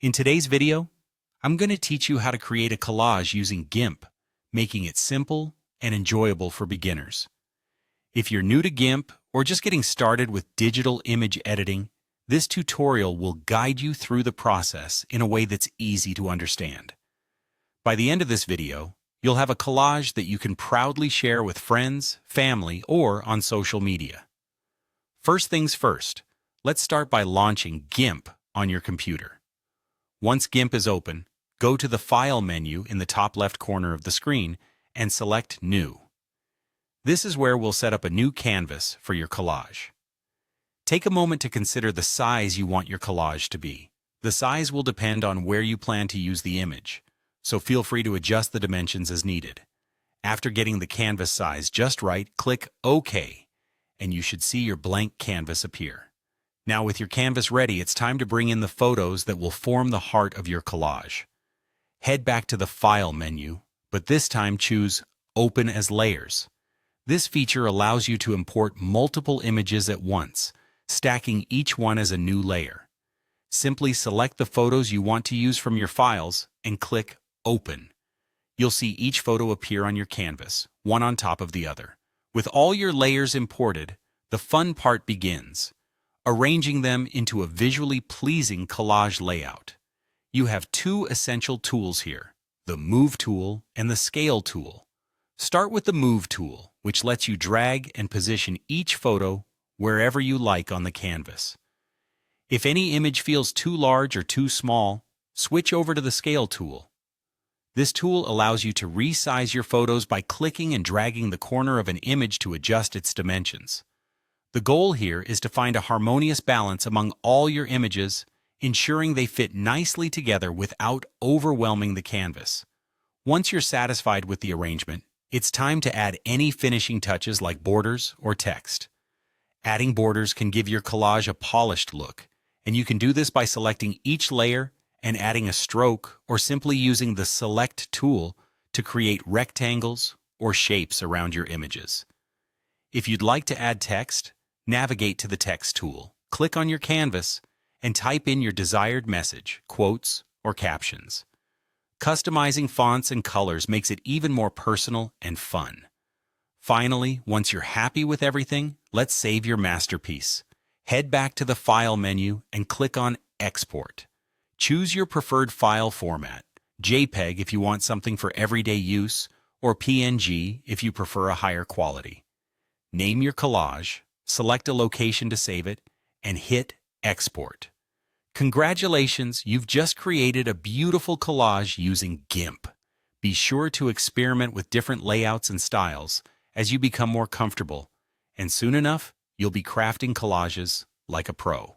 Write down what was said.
In today's video, I'm going to teach you how to create a collage using GIMP, making it simple and enjoyable for beginners. If you're new to GIMP or just getting started with digital image editing, this tutorial will guide you through the process in a way that's easy to understand. By the end of this video, you'll have a collage that you can proudly share with friends, family, or on social media. First things first, let's start by launching GIMP on your computer. Once GIMP is open, go to the File menu in the top left corner of the screen and select New. This is where we'll set up a new canvas for your collage. Take a moment to consider the size you want your collage to be. The size will depend on where you plan to use the image, so feel free to adjust the dimensions as needed. After getting the canvas size just right, click OK, and you should see your blank canvas appear. Now with your canvas ready, it's time to bring in the photos that will form the heart of your collage. Head back to the File menu, but this time choose Open as Layers. This feature allows you to import multiple images at once, stacking each one as a new layer. Simply select the photos you want to use from your files and click Open. You'll see each photo appear on your canvas, one on top of the other. With all your layers imported, the fun part begins, arranging them into a visually pleasing collage layout. You have two essential tools here, the Move tool and the Scale tool. Start with the Move tool, which lets you drag and position each photo wherever you like on the canvas. If any image feels too large or too small, switch over to the Scale tool. This tool allows you to resize your photos by clicking and dragging the corner of an image to adjust its dimensions. The goal here is to find a harmonious balance among all your images, ensuring they fit nicely together without overwhelming the canvas. Once you're satisfied with the arrangement, it's time to add any finishing touches like borders or text. Adding borders can give your collage a polished look, and you can do this by selecting each layer and adding a stroke or simply using the Select tool to create rectangles or shapes around your images. If you'd like to add text, navigate to the Text tool, click on your canvas, and type in your desired message, quotes, or captions. Customizing fonts and colors makes it even more personal and fun. Finally, once you're happy with everything, let's save your masterpiece. Head back to the File menu and click on Export. Choose your preferred file format, JPEG if you want something for everyday use, or PNG if you prefer a higher quality. Name your collage, select a location to save it, and hit Export. Congratulations, you've just created a beautiful collage using GIMP. Be sure to experiment with different layouts and styles as you become more comfortable, and soon enough, you'll be crafting collages like a pro.